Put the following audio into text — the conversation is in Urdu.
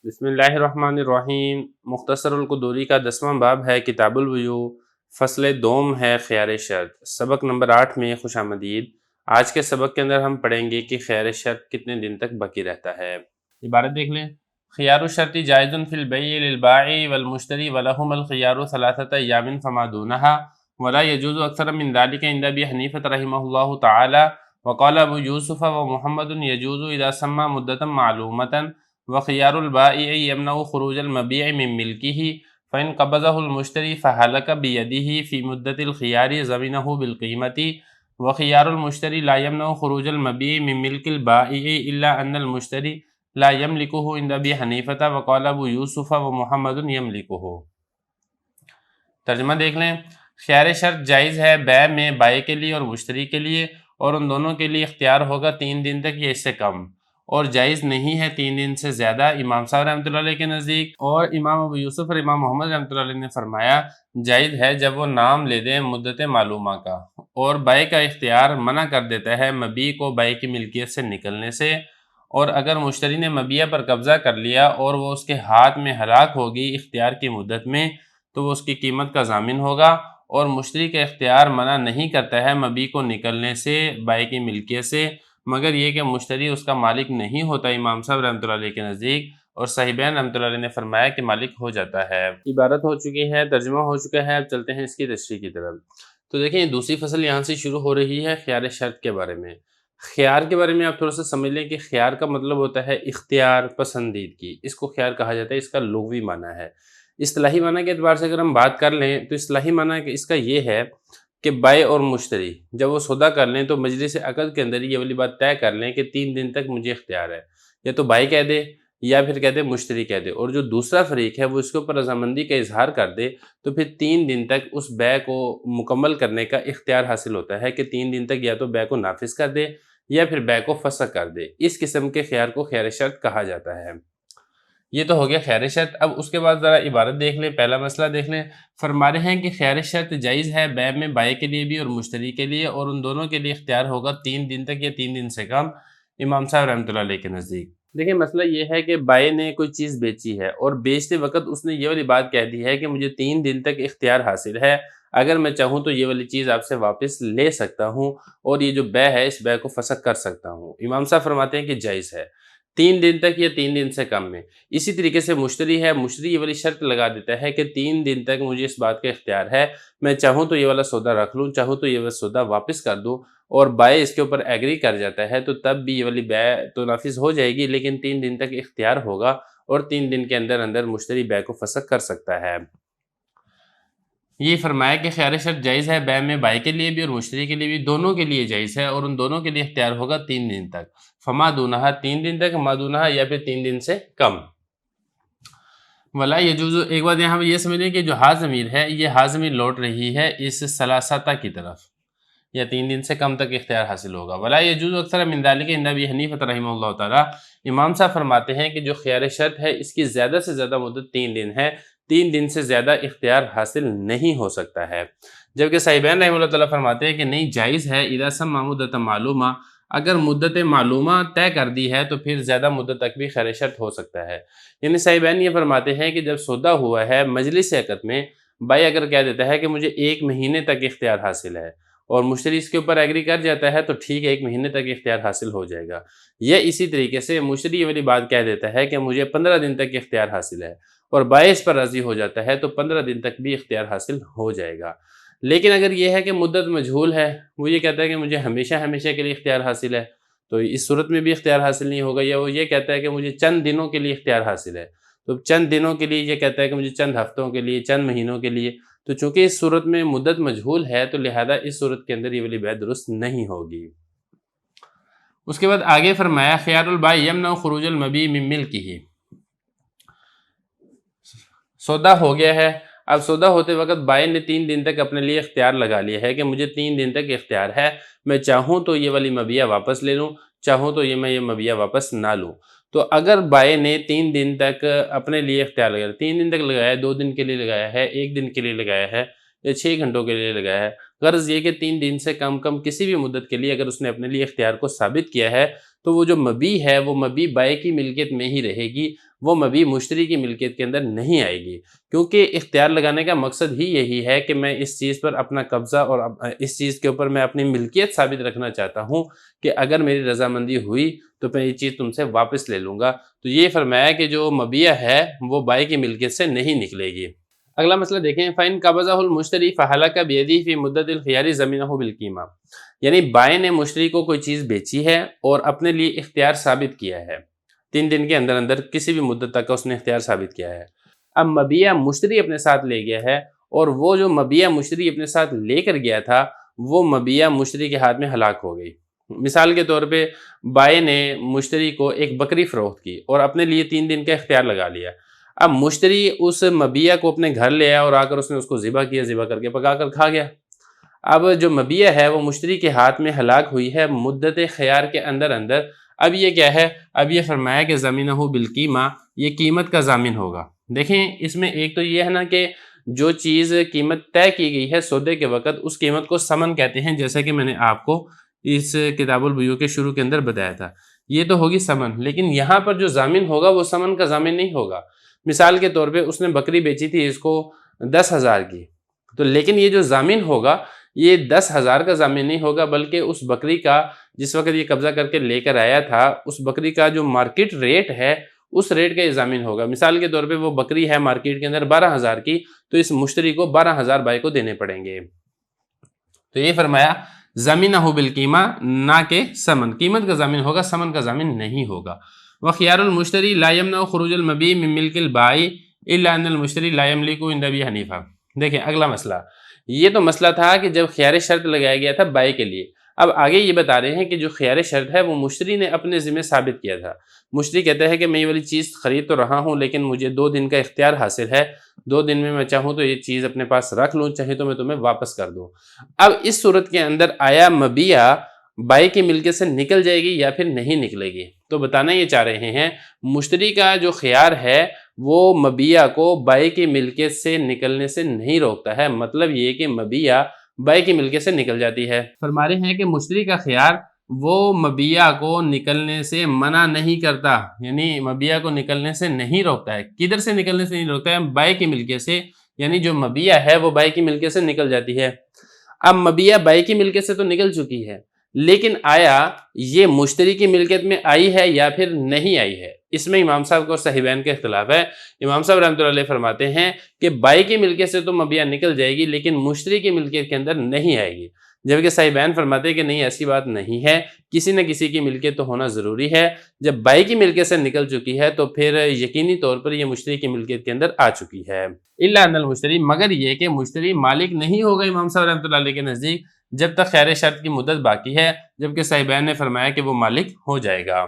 بسم اللہ الرحمن الرحیم۔ مختصر القدوری کا 10واں باب ہے کتاب البیوع، فصل دوم ہے خیار شرط۔ سبق نمبر 8 میں خوش آمدید۔ آج کے سبق کے اندر ہم پڑھیں گے کہ خیار شرط کتنے دن تک باقی رہتا ہے۔ عبارت دیکھ لیں۔ خیار الشرط جائز فی البیع للبائع والمشتری ولہم الخیار 3 ایام فما دونہا ولا يجوز اکثر من ذلك عند ابی حنیفہ رحمہ اللہ تعالی وقال ابو یوسف ومحمد يجوز اذا سمى مدة معلومة وخيار البائع يمنع خروج المبيع من ملكه فإن قبضه المشتري فهلك بيده في مدة الخيار ضمنه بالقيمة وخيار المشتري لا يمنع خروج المبيع من ملك البائع إلا أن المشتري لا يملكه عند أبي حنيفة وقال أبو يوسف ومحمد يملكه۔ ترجمہ دیکھ لیں۔ خیار شرط جائز ہے بیع میں بائع کے لیے اور مشتری کے لیے، اور ان دونوں کے لیے اختیار ہوگا 3 دن تک یا اس سے کم، اور جائز نہیں ہے 3 دن سے زیادہ امام صاحب رحمۃ اللہ علیہ کے نزدیک۔ اور امام ابو یوسف اور امام محمد رحمۃ اللہ علیہ نے فرمایا جائز ہے جب وہ نام لے دیں مدت معلومہ کا، اور بائع کا اختیار منع کر دیتا ہے مبیع کو بائع کی ملکیت سے نکلنے سے، اور اگر مشتری نے مبیع پر قبضہ کر لیا اور وہ اس کے ہاتھ میں ہلاک ہوگی اختیار کی مدت میں تو وہ اس کی قیمت کا ضامن ہوگا، اور مشتری کا اختیار منع نہیں کرتا ہے مبیع کو نکلنے سے بائع کی ملکیت سے، مگر یہ کہ مشتری اس کا مالک نہیں ہوتا امام صاحب رحمۃ اللہ علیہ کے نزدیک، اور صاحبین رحمۃ اللہ علیہ نے فرمایا کہ مالک ہو جاتا ہے۔ عبارت ہو چکی ہے، ترجمہ ہو چکا ہے، اب چلتے ہیں اس کی تشریح کی طرف۔ تو دیکھیں دوسری فصل یہاں سے شروع ہو رہی ہے خیار شرط کے بارے میں۔ خیار کے بارے میں آپ تھوڑا سا سمجھ لیں کہ خیار کا مطلب ہوتا ہے اختیار، پسندیدگی، اس کو خیار کہا جاتا ہے، اس کا لغوی معنی ہے۔ اصطلاحی معنی کے اعتبار سے اگر ہم بات کر لیں تو اصطلاحی معنی کہ اس کا یہ ہے کہ بائع اور مشتری جب وہ سودا کر لیں تو مجلس عقد کے اندر یہ والی بات طے کر لیں کہ 3 دن تک مجھے اختیار ہے، یا تو بائع کہہ دے یا پھر کہہ دے مشتری کہہ دے، اور جو دوسرا فریق ہے وہ اس کے اوپر رضامندی کا اظہار کر دے، تو پھر 3 دن تک اس بیع کو مکمل کرنے کا اختیار حاصل ہوتا ہے کہ 3 دن تک یا تو بیع کو نافذ کر دے یا پھر بیع کو فسخ کر دے۔ اس قسم کے خیار کو خیار شرط کہا جاتا ہے۔ یہ تو ہو گیا خیار شرط۔ اب اس کے بعد ذرا عبارت دیکھ لیں، پہلا مسئلہ دیکھ لیں۔ فرما رہے ہیں کہ خیار شرط جائز ہے بیع میں بائع کے لیے بھی اور مشتری کے لیے، اور ان دونوں کے لیے اختیار ہوگا 3 دن تک یا 3 دن سے کم امام صاحب رحمۃ اللہ علیہ کے نزدیک۔ دیکھیں مسئلہ یہ ہے کہ بائع نے کوئی چیز بیچی ہے اور بیچتے وقت اس نے یہ والی بات کہہ دی ہے کہ مجھے 3 دن تک اختیار حاصل ہے، اگر میں چاہوں تو یہ والی چیز آپ سے واپس لے سکتا ہوں، اور یہ جو بیع ہے اس بیع کو فسخ کر سکتا ہوں۔ امام صاحب فرماتے ہیں کہ جائز ہے 3 دن تک یا 3 دن سے کم میں۔ اسی طریقے سے مشتری ہے، مشتری یہ والی شرط لگا دیتا ہے کہ 3 دن تک مجھے اس بات کا اختیار ہے، میں چاہوں تو یہ والا سودا رکھ لوں، چاہوں تو یہ والا سودا واپس کر دوں، اور بائع اس کے اوپر ایگری کر جاتا ہے تو تب بھی یہ والی بیع تو نافذ ہو جائے گی، لیکن 3 دن تک اختیار ہوگا، اور 3 دن کے اندر اندر مشتری بیع کو فسخ کر سکتا ہے۔ یہ فرمایا کہ خیار شرط جائز ہے بیع میں بائع کے لیے بھی اور مشتری کے لیے بھی، دونوں کے لیے جائز ہے، اور ان دونوں کے لیے اختیار ہوگا 3 دن تک۔ فما دونہا 3 دن تک، ما دونہا یا پھر 3 دن سے کم۔ ولا یجوز، ایک بات یہاں یہ سمجھیں کہ جو ہا ضمیر ہے یہ ہا ضمیر لوٹ رہی ہے اس ثلاثہ کی طرف، یا 3 دن سے کم تک اختیار حاصل ہوگا۔ ولا یجوز اکثر من ذلک عند ابی حنیفہ رحمہ اللہ تعالی، امام صاحب فرماتے ہیں کہ جو خیار شرط ہے اس کی زیادہ سے زیادہ مدت 3 دن ہے، 3 دن سے زیادہ اختیار حاصل نہیں ہو سکتا ہے، جبکہ صاحبین رحمہ اللہ تعالیٰ فرماتے ہیں کہ نہیں جائز ہے اذا سمى مدت معلومہ، اگر مدت معلومہ طے کر دی ہے تو پھر زیادہ مدت تک بھی خیار شرط ہو سکتا ہے۔ یعنی صاحبین یہ فرماتے ہیں کہ جب سودا ہوا ہے مجلس عقد میں، بھائی اگر کہہ دیتا ہے کہ مجھے 1 مہینے تک اختیار حاصل ہے اور مشتری اس کے اوپر ایگری کر جاتا ہے تو ٹھیک ہے 1 مہینے تک اختیار حاصل ہو جائے گا، یا اسی طریقے سے مشتری یہ والی بات کہہ دیتا ہے کہ مجھے 15 دن تک اختیار حاصل ہے اور بائع اس پر راضی ہو جاتا ہے تو 15 دن تک بھی اختیار حاصل ہو جائے گا۔ لیکن اگر یہ ہے کہ مدت مجہول ہے، وہ یہ کہتا ہے کہ مجھے ہمیشہ ہمیشہ کے لیے اختیار حاصل ہے، تو اس صورت میں بھی اختیار حاصل نہیں ہوگا، یا وہ یہ کہتا ہے کہ مجھے چند دنوں کے لیے اختیار حاصل ہے، تو چند دنوں کے لیے یہ کہتا ہے کہ مجھے چند ہفتوں کے لیے، چند مہینوں کے لیے، تو چونکہ اس صورت میں مدت مجہول ہے تو لہذا اس صورت کے اندر یہ والی بیع درست نہیں ہوگی۔ اس کے بعد آگے فرمایا خیار البائع یمنع خروج المبیع من ملکہ، سودا ہو گیا ہے، اب سودا ہوتے وقت بائع نے 3 دن تک اپنے لیے اختیار لگا لیا ہے کہ مجھے 3 دن تک اختیار ہے، میں چاہوں تو یہ والی مبیع واپس لے لوں، چاہوں تو میں یہ مبیع واپس نہ لوں۔ تو اگر بائع نے 3 دن تک اپنے لیے اختیار لگایا، 3 دن تک لگایا ہے، 2 دن کے لیے لگایا ہے، 1 دن کے لیے لگایا ہے، یا 6 گھنٹوں کے لیے لگایا ہے، غرض یہ کہ 3 دن سے کم کسی بھی مدت کے لیے اگر اس نے اپنے لیے اختیار کو ثابت کیا ہے تو وہ جو مبیع ہے وہ مبیع بائع کی ملکیت میں ہی رہے گی، وہ مبیع مشتری کی ملکیت کے اندر نہیں آئے گی، کیونکہ اختیار لگانے کا مقصد ہی یہی ہے کہ میں اس چیز پر اپنا قبضہ اور اس چیز کے اوپر میں اپنی ملکیت ثابت رکھنا چاہتا ہوں کہ اگر میری رضامندی ہوئی تو میں یہ چیز تم سے واپس لے لوں گا۔ تو یہ فرمایا کہ جو مبیع ہے وہ بائع کی ملکیت سے نہیں نکلے گی۔ اگلا مسئلہ دیکھیں، فَإِن قَبَضَهُ الْمُشْتَرِي فَحَلَكَ بِيَدِهِ فِي مُدَّةِ الْخِيَارِ زَمِنَهُ بِالْقِيمَةِ، یعنی بائع نے مشتری کو کوئی چیز بیچی ہے اور اپنے لیے اختیار ثابت کیا ہے، 3 دن کے اندر اندر کسی بھی مدت تک کا اس نے اختیار ثابت کیا ہے۔ اب مبیع مشتری اپنے ساتھ لے گیا ہے اور وہ جو مبیع مشتری اپنے ساتھ لے کر گیا تھا وہ مبیع مشتری کے ہاتھ میں ہلاک ہو گئی۔ مثال کے طور پہ بائع نے مشتری کو ایک بکری فروخت کی اور اپنے لیے 3 دن کا اختیار لگا لیا۔ اب مشتری اس مبیع کو اپنے گھر لے آیا اور آ کر اس نے اس کو ذبح کیا، ذبح کر کے پکا کر کھا گیا۔ اب جو مبیع ہے وہ مشتری کے ہاتھ میں ہلاک ہوئی ہے مدت خیار کے اندر اندر۔ اب یہ کیا ہے؟ اب یہ فرمایا کہ ضمینہ بالقیمہ، یہ قیمت کا ضامن ہوگا۔ دیکھیں اس میں ایک تو یہ ہے نا کہ جو چیز قیمت طے کی گئی ہے سودے کے وقت اس قیمت کو ثمن کہتے ہیں، جیسا کہ میں نے آپ کو اس کتاب البیوع کے شروع کے اندر بتایا تھا۔ یہ تو ہوگی ثمن، لیکن یہاں پر جو ضامن ہوگا وہ ثمن کا ضامن نہیں ہوگا۔ مثال کے طور پہ اس نے بکری بیچی تھی اس کو 10,000 کی، تو لیکن یہ جو ضامن ہوگا یہ 10,000 کا ضامن نہیں ہوگا، بلکہ اس بکری کا جس وقت یہ قبضہ کر کے لے کر آیا تھا اس بکری کا جو مارکیٹ ریٹ ہے اس ریٹ کا یہ ضامن ہوگا۔ مثال کے طور پہ وہ بکری ہے مارکیٹ کے اندر 12,000 کی، تو اس مشتری کو 12,000 بائع کو دینے پڑیں گے۔ تو یہ فرمایا ضمینہ بالقیمہ، نہ کہ ثمن، قیمت کا ضامن ہوگا، ثمن کا ضامن نہیں ہوگا۔ وخيار المشتری لا يمنع خروج المبيع من ملک البائع الا ان المشتری لا يملك عند ابي حنیفہ۔ دیکھیں اگلا مسئلہ، یہ تو مسئلہ تھا کہ جب خیار شرط لگایا گیا تھا بائع کے لیے، اب آگے یہ بتا رہے ہیں کہ جو خیار شرط ہے وہ مشتری نے اپنے ذمہ ثابت کیا تھا۔ مشتری کہتا ہے کہ میں یہ والی چیز خرید تو رہا ہوں لیکن مجھے 2 دن کا اختیار حاصل ہے، 2 دن میں چاہوں تو یہ چیز اپنے پاس رکھ لوں، چاہے تو میں تمہیں واپس کر دوں۔ اب اس صورت کے اندر آیا مبیع بائع کی ملکیت سے نکل جائے گی یا پھر نہیں نکلے گی؟ تو بتانا یہ چاہ رہے ہیں مشتری کا جو خیار ہے وہ مبیع کو بائع کی ملکیت سے نکلنے سے نہیں روکتا ہے، مطلب یہ کہ مبیع بائع کی ملکیت سے نکل جاتی ہے۔ فرما رہے ہیں کہ مشتری کا خیار وہ مبیع کو نکلنے سے منع نہیں کرتا، یعنی مبیع کو نکلنے سے نہیں روکتا ہے۔ کدھر سے نکلنے سے نہیں روکتا ہے؟ بائع کی ملکیت سے، یعنی جو مبیع ہے وہ بائع کی ملکیت سے نکل جاتی ہے۔ اب مبیع بائع کی ملکیت سے تو نکل چکی ہے، لیکن آیا یہ مشتری کی ملکیت میں آئی ہے یا پھر نہیں آئی ہے؟ اس میں امام صاحب کو اور صاحبین کا اختلاف ہے۔ امام صاحب رحمۃ اللہ علیہ فرماتے ہیں کہ بائع کی ملکیت سے تو مبیع نکل جائے گی لیکن مشتری کی ملکیت کے اندر نہیں آئے گی، جبکہ صاحبین فرماتے ہیں کہ نہیں، ایسی بات نہیں ہے، کسی نہ کسی کی ملکیت تو ہونا ضروری ہے۔ جب بائع کی ملکیت سے نکل چکی ہے تو پھر یقینی طور پر یہ مشتری کی ملکیت کے اندر آ چکی ہے۔ الا ان المشتری، مگر یہ کہ مشتری مالک نہیں ہوگا امام صاحب رحمۃ اللہ علیہ کے نزدیک جب تک خیار شرط کی مدت باقی ہے، جبکہ صاحبین نے فرمایا کہ وہ مالک ہو جائے گا۔